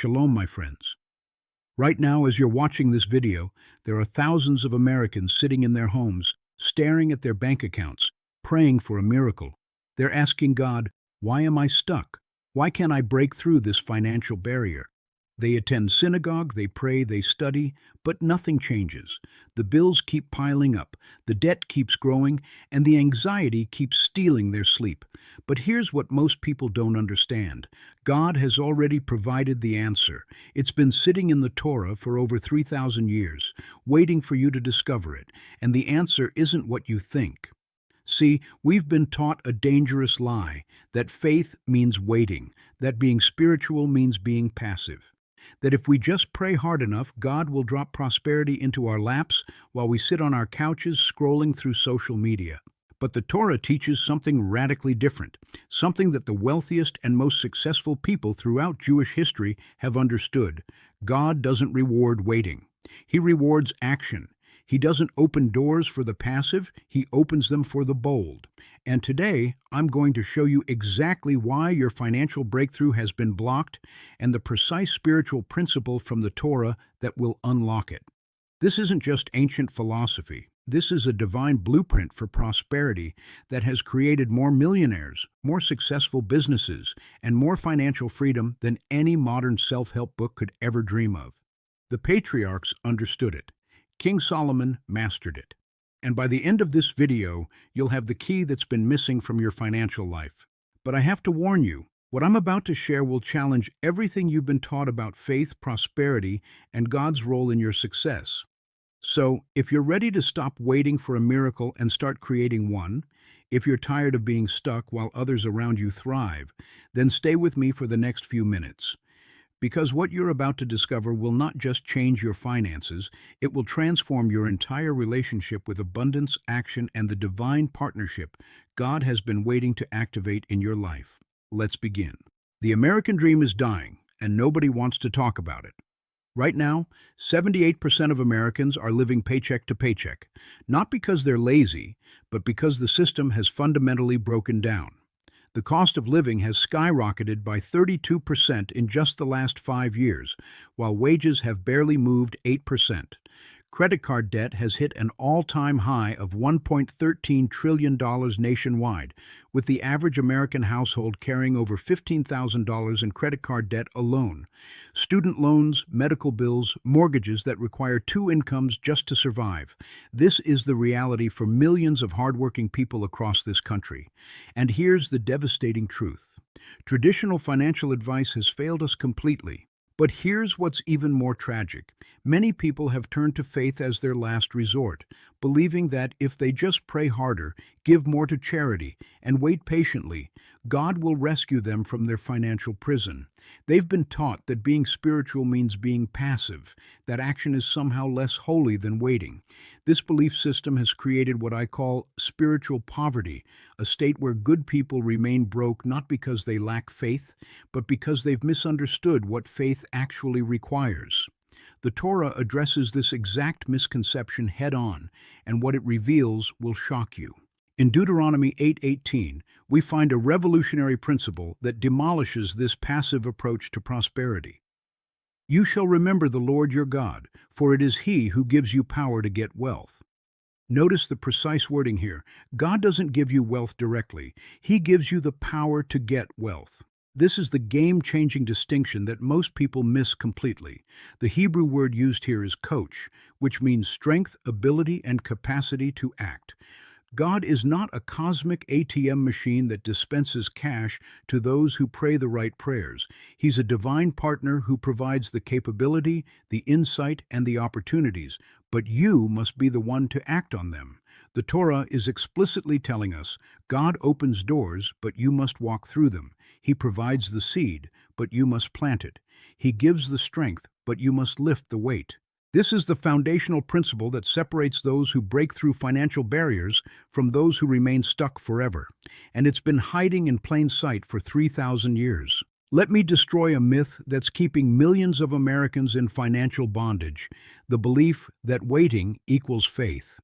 Shalom, my friends. Right now, as you're watching this video, there are thousands of Americans sitting in their homes, staring at their bank accounts, praying for a miracle. They're asking God, why am I stuck? Why can't I break through this financial barrier? They attend synagogue, they pray, they study, but nothing changes. The bills keep piling up, the debt keeps growing, and the anxiety keeps stealing their sleep. But here's what most people don't understand. God has already provided the answer. It's been sitting in the Torah for over 3,000 years, waiting for you to discover it, and the answer isn't what you think. See, we've been taught a dangerous lie, that faith means waiting, that being spiritual means being passive. That if we just pray hard enough, God will drop prosperity into our laps while we sit on our couches scrolling through social media. But the Torah teaches something radically different, something that the wealthiest and most successful people throughout Jewish history have understood. God doesn't reward waiting. He rewards action. He doesn't open doors for the passive, He opens them for the bold. And today, I'm going to show you exactly why your financial breakthrough has been blocked and the precise spiritual principle from the Torah that will unlock it. This isn't just ancient philosophy. This is a divine blueprint for prosperity that has created more millionaires, more successful businesses, and more financial freedom than any modern self-help book could ever dream of. The patriarchs understood it. King Solomon mastered it. And by the end of this video, you'll have the key that's been missing from your financial life. But I have to warn you, what I'm about to share will challenge everything you've been taught about faith, prosperity, and God's role in your success. So, if you're ready to stop waiting for a miracle and start creating one, if you're tired of being stuck while others around you thrive, then stay with me for the next few minutes. Because what you're about to discover will not just change your finances, it will transform your entire relationship with abundance, action, and the divine partnership God has been waiting to activate in your life. Let's begin. The American dream is dying, and nobody wants to talk about it. Right now, 78% of Americans are living paycheck to paycheck, not because they're lazy, but because the system has fundamentally broken down. The cost of living has skyrocketed by 32% in just the last 5 years, while wages have barely moved 8%. Credit card debt has hit an all-time high of $1.13 trillion nationwide, with the average American household carrying over $15,000 in credit card debt alone. Student loans, medical bills, mortgages that require 2 incomes just to survive. This is the reality for millions of hardworking people across this country. And here's the devastating truth. Traditional financial advice has failed us completely. But here's what's even more tragic. Many people have turned to faith as their last resort, believing that if they just pray harder, give more to charity, and wait patiently, God will rescue them from their financial prison. They've been taught that being spiritual means being passive, that action is somehow less holy than waiting. This belief system has created what I call spiritual poverty, a state where good people remain broke not because they lack faith, but because they've misunderstood what faith actually requires. The Torah addresses this exact misconception head-on, and what it reveals will shock you. In Deuteronomy 8:18, we find a revolutionary principle that demolishes this passive approach to prosperity. You shall remember the Lord your God, for it is He who gives you power to get wealth. Notice the precise wording here. God doesn't give you wealth directly. He gives you the power to get wealth. This is the game-changing distinction that most people miss completely. The Hebrew word used here is coach, which means strength, ability, and capacity to act. God is not a cosmic ATM machine that dispenses cash to those who pray the right prayers. He's a divine partner who provides the capability, the insight, and the opportunities, but you must be the one to act on them. The Torah is explicitly telling us, God opens doors, but you must walk through them. He provides the seed, but you must plant it. He gives the strength, but you must lift the weight. This is the foundational principle that separates those who break through financial barriers from those who remain stuck forever. And it's been hiding in plain sight for 3,000 years. Let me destroy a myth that's keeping millions of Americans in financial bondage, the belief that waiting equals faith.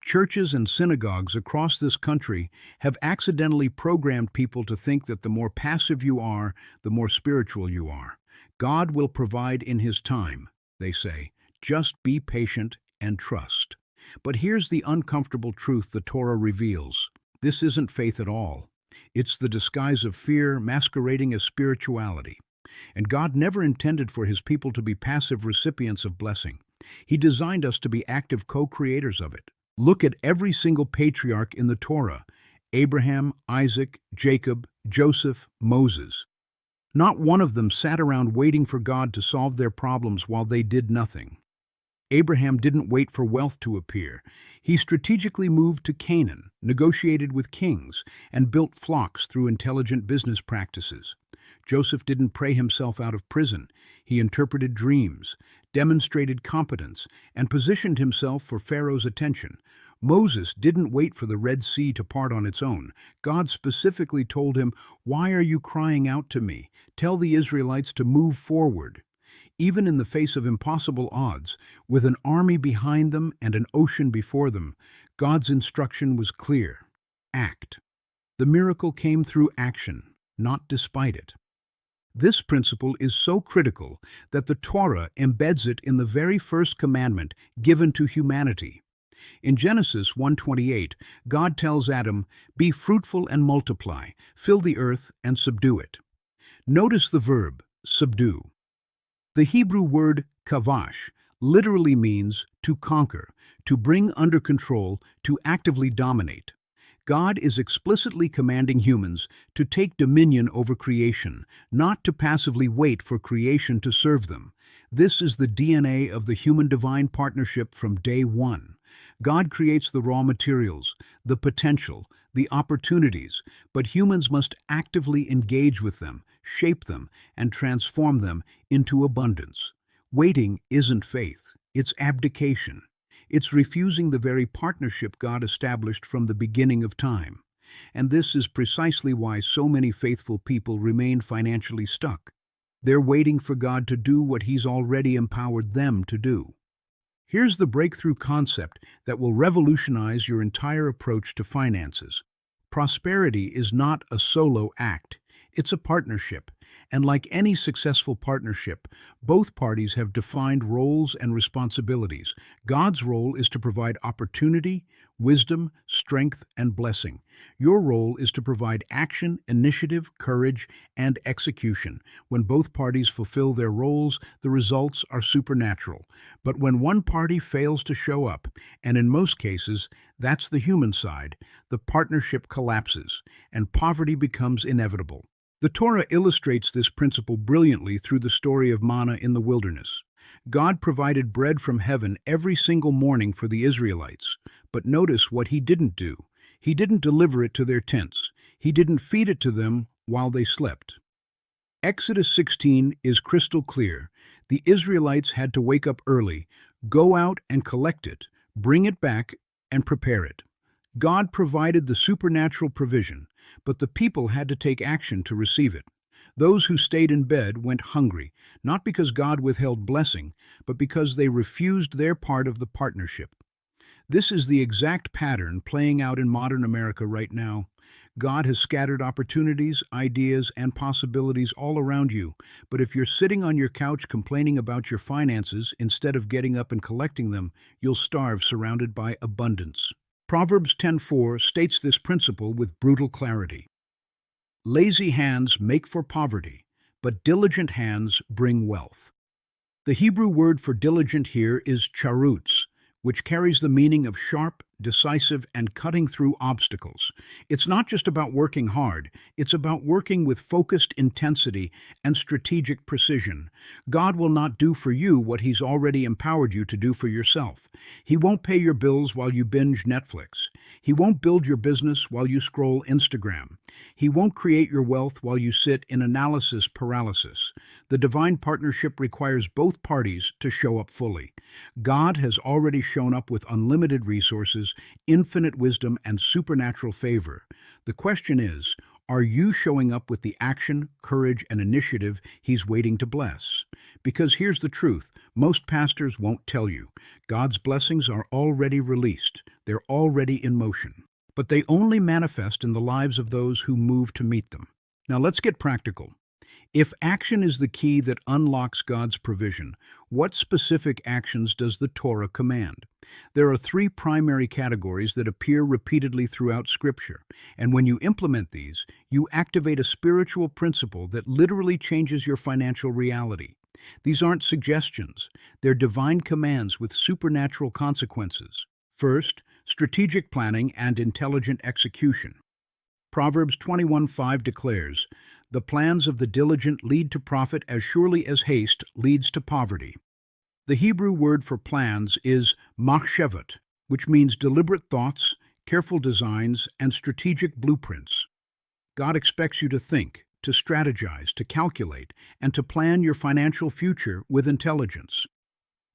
Churches and synagogues across this country have accidentally programmed people to think that the more passive you are, the more spiritual you are. God will provide in His time, they say. Just be patient and trust. But here's the uncomfortable truth the Torah reveals. This isn't faith at all. It's the disguise of fear masquerading as spirituality. And God never intended for His people to be passive recipients of blessing. He designed us to be active co-creators of it. Look at every single patriarch in the Torah: Abraham, Isaac, Jacob, Joseph, Moses. Not one of them sat around waiting for God to solve their problems while they did nothing. Abraham didn't wait for wealth to appear. He strategically moved to Canaan, negotiated with kings, and built flocks through intelligent business practices. Joseph didn't pray himself out of prison. He interpreted dreams, demonstrated competence, and positioned himself for Pharaoh's attention. Moses didn't wait for the Red Sea to part on its own. God specifically told him, "Why are you crying out to me? Tell the Israelites to move forward." Even in the face of impossible odds, with an army behind them and an ocean before them, God's instruction was clear: act. The miracle came through action, not despite it. This principle is so critical that the Torah embeds it in the very first commandment given to humanity. In Genesis 1:28, God tells Adam, "Be fruitful and multiply, fill the earth and subdue it." Notice the verb, subdue. The Hebrew word kavash literally means to conquer, to bring under control, to actively dominate. God is explicitly commanding humans to take dominion over creation, not to passively wait for creation to serve them. This is the DNA of the human-divine partnership from day one. God creates the raw materials, the potential, the opportunities, but humans must actively engage with them, shape them, and transform them into abundance. Waiting isn't faith, it's abdication. It's refusing the very partnership God established from the beginning of time. And this is precisely why so many faithful people remain financially stuck. They're waiting for God to do what He's already empowered them to do. Here's the breakthrough concept that will revolutionize your entire approach to finances. Prosperity is not a solo act. It's a partnership, and like any successful partnership, both parties have defined roles and responsibilities. God's role is to provide opportunity, wisdom, strength, and blessing. Your role is to provide action, initiative, courage, and execution. When both parties fulfill their roles, the results are supernatural. But when one party fails to show up, and in most cases, that's the human side, the partnership collapses, and poverty becomes inevitable. The Torah illustrates this principle brilliantly through the story of manna in the wilderness. God provided bread from heaven every single morning for the Israelites, but notice what He didn't do. He didn't deliver it to their tents. He didn't feed it to them while they slept. Exodus 16 is crystal clear. The Israelites had to wake up early, go out and collect it, bring it back, and prepare it. God provided the supernatural provision, but the people had to take action to receive it. Those who stayed in bed went hungry, not because God withheld blessing, but because they refused their part of the partnership. This is the exact pattern playing out in modern America right now. God has scattered opportunities, ideas, and possibilities all around you, but if you're sitting on your couch complaining about your finances instead of getting up and collecting them, you'll starve surrounded by abundance. Proverbs 10:4 states this principle with brutal clarity. Lazy hands make for poverty, but diligent hands bring wealth. The Hebrew word for diligent here is charutz, which carries the meaning of sharp, decisive, and cutting through obstacles. It's not just about working hard, it's about working with focused intensity and strategic precision. God will not do for you what He's already empowered you to do for yourself. He won't pay your bills while you binge Netflix. He won't build your business while you scroll Instagram. He won't create your wealth while you sit in analysis paralysis. The divine partnership requires both parties to show up fully. God has already shown up with unlimited resources, infinite wisdom, and supernatural favor. The question is, are you showing up with the action, courage, and initiative He's waiting to bless? Because here's the truth, most pastors won't tell you. God's blessings are already released. They're already in motion. But they only manifest in the lives of those who move to meet them. Now let's get practical. If action is the key that unlocks God's provision, what specific actions does the Torah command? There are three primary categories that appear repeatedly throughout Scripture, and when you implement these, you activate a spiritual principle that literally changes your financial reality. These aren't suggestions, they're divine commands with supernatural consequences. First, strategic planning and intelligent execution. Proverbs 21:5 declares, "The plans of the diligent lead to profit as surely as haste leads to poverty." The Hebrew word for plans is machshavot, which means deliberate thoughts, careful designs, and strategic blueprints. God expects you to think, to strategize, to calculate, and to plan your financial future with intelligence.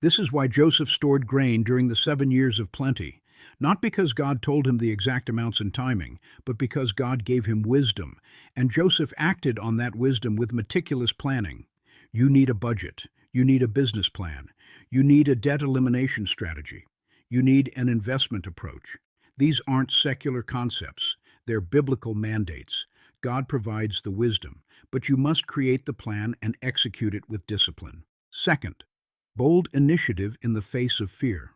This is why Joseph stored grain during the 7 years of plenty, not because God told him the exact amounts and timing, but because God gave him wisdom, and Joseph acted on that wisdom with meticulous planning. You need a budget. You need a business plan. You need a debt elimination strategy. You need an investment approach. These aren't secular concepts. They're biblical mandates. God provides the wisdom, but you must create the plan and execute it with discipline. Second, bold initiative in the face of fear.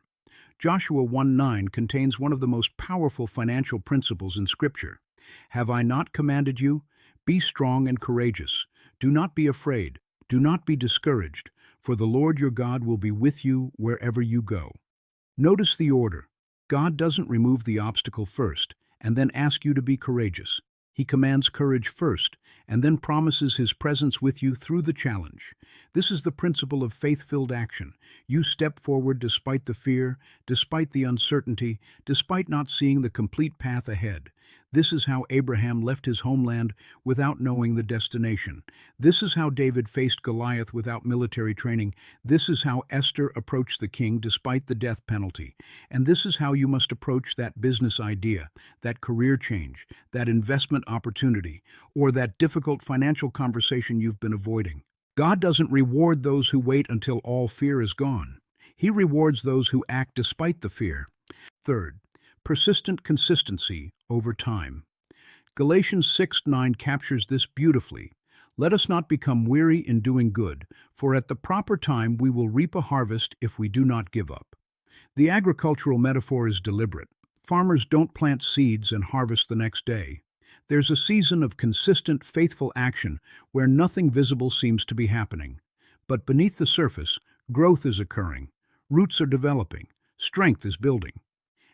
Joshua 1:9 contains one of the most powerful financial principles in Scripture. Have I not commanded you? Be strong and courageous. Do not be afraid. Do not be discouraged, for the Lord your God will be with you wherever you go. Notice the order. God doesn't remove the obstacle first and then ask you to be courageous. He commands courage first, and then promises His presence with you through the challenge. This is the principle of faith-filled action. You step forward despite the fear, despite the uncertainty, despite not seeing the complete path ahead. This is how Abraham left his homeland without knowing the destination. This is how David faced Goliath without military training. This is how Esther approached the king despite the death penalty. And this is how you must approach that business idea, that career change, that investment opportunity, or that difficult financial conversation you've been avoiding. God doesn't reward those who wait until all fear is gone. He rewards those who act despite the fear. Third, persistent consistency over time. Galatians 6:9 captures this beautifully. Let us not become weary in doing good, for at the proper time we will reap a harvest if we do not give up. The agricultural metaphor is deliberate. Farmers don't plant seeds and harvest the next day. There's a season of consistent, faithful action where nothing visible seems to be happening. But beneath the surface, growth is occurring, roots are developing, strength is building.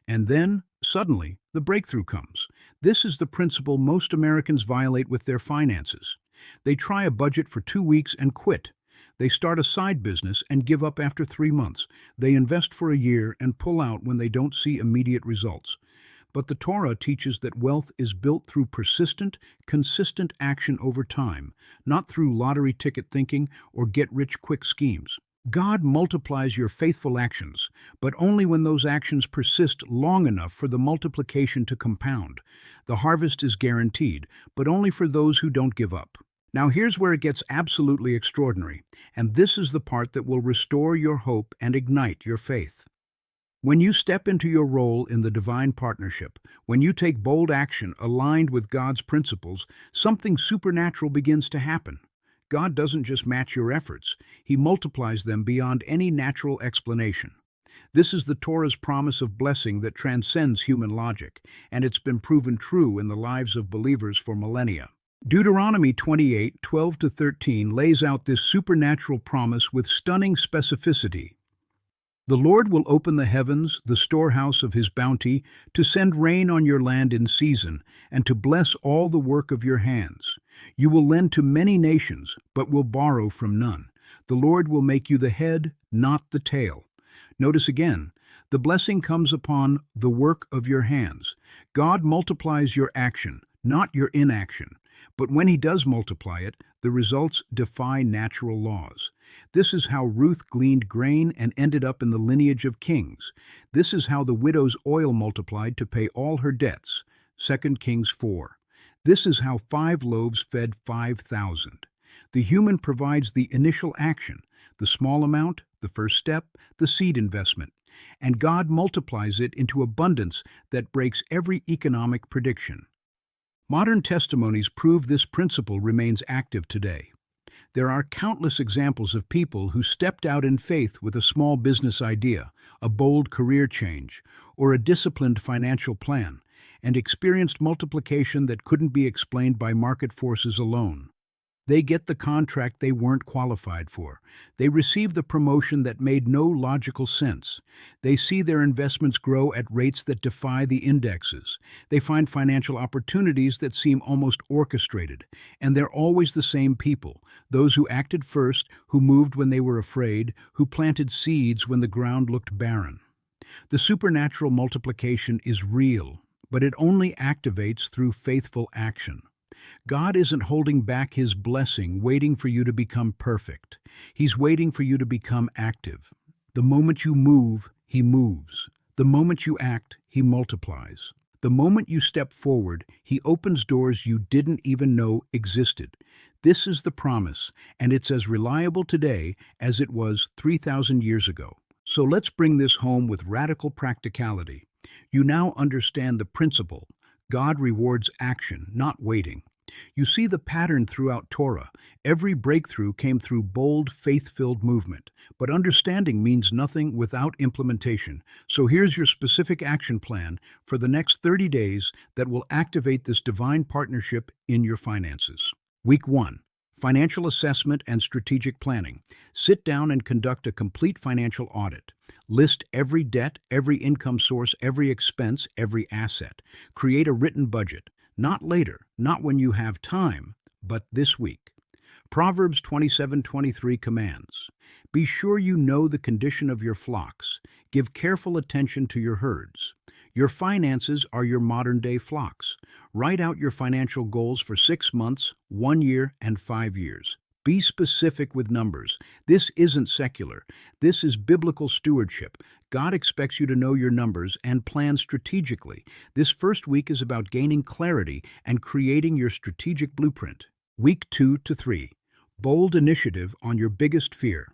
And then, suddenly, the breakthrough comes. This is the principle most Americans violate with their finances. They try a budget for 2 weeks and quit. They start a side business and give up after 3 months. They invest for a year and pull out when they don't see immediate results. But the Torah teaches that wealth is built through persistent, consistent action over time, not through lottery ticket thinking or get-rich-quick schemes. God multiplies your faithful actions, but only when those actions persist long enough for the multiplication to compound. The harvest is guaranteed, but only for those who don't give up. Now here's where it gets absolutely extraordinary, and this is the part that will restore your hope and ignite your faith. When you step into your role in the divine partnership, when you take bold action aligned with God's principles, something supernatural begins to happen. God doesn't just match your efforts, He multiplies them beyond any natural explanation. This is the Torah's promise of blessing that transcends human logic, and it's been proven true in the lives of believers for millennia. Deuteronomy 28:12-13 lays out this supernatural promise with stunning specificity. The Lord will open the heavens, the storehouse of His bounty, to send rain on your land in season, and to bless all the work of your hands. You will lend to many nations, but will borrow from none. The Lord will make you the head, not the tail. Notice again, the blessing comes upon the work of your hands. God multiplies your action, not your inaction. But when He does multiply it, the results defy natural laws. This is how Ruth gleaned grain and ended up in the lineage of kings. This is how the widow's oil multiplied to pay all her debts. 2 Kings 4. This is how 5 loaves fed 5,000. The human provides the initial action, the small amount, the first step, the seed investment, and God multiplies it into abundance that breaks every economic prediction. Modern testimonies prove this principle remains active today. There are countless examples of people who stepped out in faith with a small business idea, a bold career change, or a disciplined financial plan, and experienced multiplication that couldn't be explained by market forces alone. They get the contract they weren't qualified for. They receive the promotion that made no logical sense. They see their investments grow at rates that defy the indexes. They find financial opportunities that seem almost orchestrated. And they're always the same people, those who acted first, who moved when they were afraid, who planted seeds when the ground looked barren. The supernatural multiplication is real, but it only activates through faithful action. God isn't holding back His blessing, waiting for you to become perfect. He's waiting for you to become active. The moment you move, He moves. The moment you act, He multiplies. The moment you step forward, He opens doors you didn't even know existed. This is the promise, and it's as reliable today as it was 3,000 years ago. So let's bring this home with radical practicality. You now understand the principle. God rewards action, not waiting. You see the pattern throughout Torah. Every breakthrough came through bold, faith-filled movement. But understanding means nothing without implementation. So here's your specific action plan for the next 30 days that will activate this divine partnership in your finances. Week 1. Financial assessment and strategic planning. Sit down and conduct a complete financial audit. List every debt, every income source, every expense, every asset. Create a written budget. Not later, not when you have time, but this week. Proverbs 27:23 commands, "Be sure you know the condition of your flocks. Give careful attention to your herds." Your finances are your modern-day flocks. Write out your financial goals for 6 months, 1 year, and 5 years. Be specific with numbers. This isn't secular. This is biblical stewardship. God expects you to know your numbers and plan strategically. This first week is about gaining clarity and creating your strategic blueprint. Week 2 to 3. Bold initiative on your biggest fear.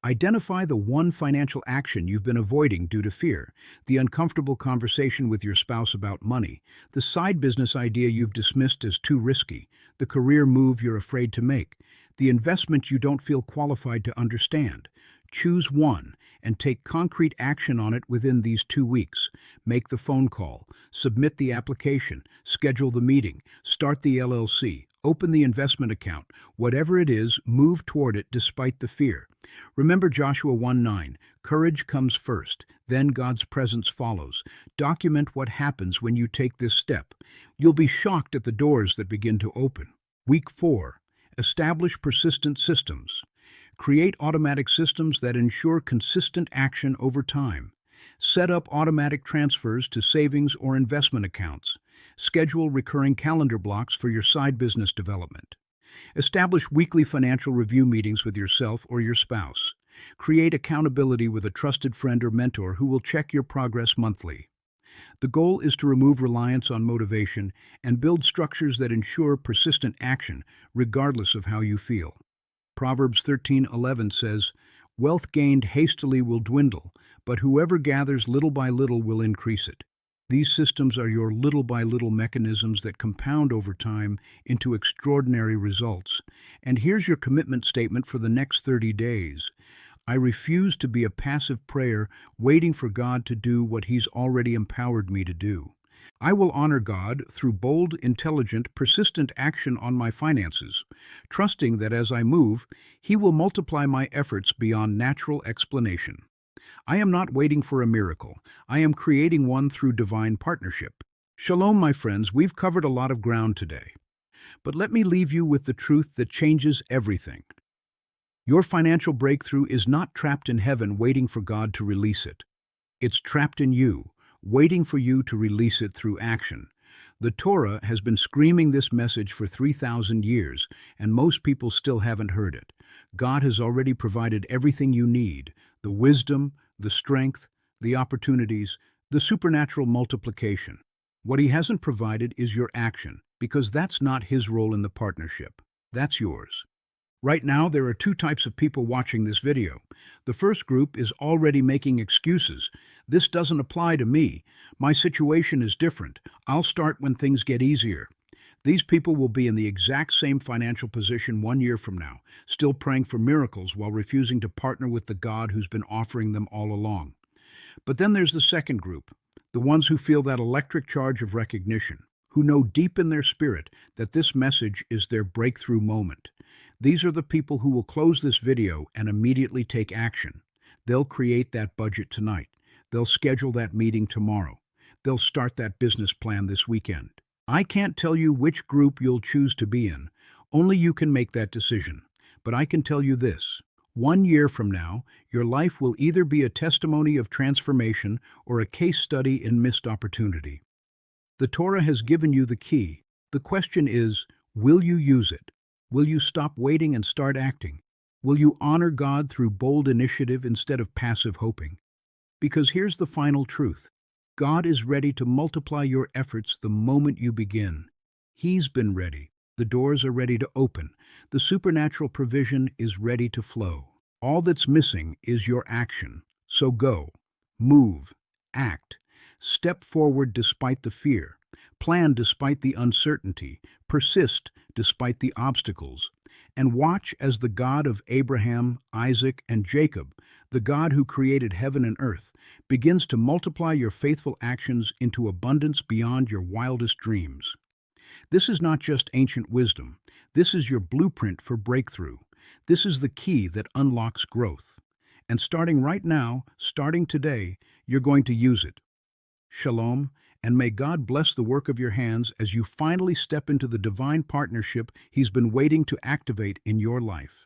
Identify the one financial action you've been avoiding due to fear, the uncomfortable conversation with your spouse about money, the side business idea you've dismissed as too risky, the career move you're afraid to make, the investment you don't feel qualified to understand. Choose one and take concrete action on it within these 2 weeks. Make the phone call, submit the application, schedule the meeting, start the LLC, open the investment account. Whatever it is, move toward it despite the fear. Remember Joshua 1:9, courage comes first, then God's presence follows. Document what happens when you take this step. You'll be shocked at the doors that begin to open. Week 4. Establish persistent systems. Create automatic systems that ensure consistent action over time. Set up automatic transfers to savings or investment accounts. Schedule recurring calendar blocks for your side business development. Establish weekly financial review meetings with yourself or your spouse. Create accountability with a trusted friend or mentor who will check your progress monthly. The goal is to remove reliance on motivation and build structures that ensure persistent action, regardless of how you feel. Proverbs 13:11 says, "Wealth gained hastily will dwindle, but whoever gathers little by little will increase it." These systems are your little-by-little mechanisms that compound over time into extraordinary results. And here's your commitment statement for the next 30 days. I refuse to be a passive prayer waiting for God to do what He's already empowered me to do. I will honor God through bold, intelligent, persistent action on my finances, trusting that as I move, He will multiply my efforts beyond natural explanation. I am not waiting for a miracle. I am creating one through divine partnership. Shalom, my friends. We've covered a lot of ground today. But let me leave you with the truth that changes everything. Your financial breakthrough is not trapped in heaven waiting for God to release it. It's trapped in you, waiting for you to release it through action. The Torah has been screaming this message for 3,000 years, and most people still haven't heard it. God has already provided everything you need: the wisdom, the strength, the opportunities, the supernatural multiplication. What He hasn't provided is your action, because that's not His role in the partnership. That's yours. Right now, there are 2 types of people watching this video. The first group is already making excuses. This doesn't apply to me. My situation is different. I'll start when things get easier. These people will be in the exact same financial position 1 year from now, still praying for miracles while refusing to partner with the God who's been offering them all along. But then there's the second group, the ones who feel that electric charge of recognition, who know deep in their spirit that this message is their breakthrough moment. These are the people who will close this video and immediately take action. They'll create that budget tonight. They'll schedule that meeting tomorrow. They'll start that business plan this weekend. I can't tell you which group you'll choose to be in. Only you can make that decision. But I can tell you this. 1 year from now, your life will either be a testimony of transformation or a case study in missed opportunity. The Torah has given you the key. The question is, will you use it? Will you stop waiting and start acting? Will you honor God through bold initiative instead of passive hoping? Because here's the final truth. God is ready to multiply your efforts the moment you begin. He's been ready. The doors are ready to open. The supernatural provision is ready to flow. All that's missing is your action. So go, move, act. Step forward despite the fear. Plan despite the uncertainty. Persist despite the obstacles. And watch as the God of Abraham, Isaac, and Jacob, the God who created heaven and earth, begins to multiply your faithful actions into abundance beyond your wildest dreams. This is not just ancient wisdom. This is your blueprint for breakthrough. This is the key that unlocks growth. And starting right now, starting today, you're going to use it. Shalom, and may God bless the work of your hands as you finally step into the divine partnership He's been waiting to activate in your life.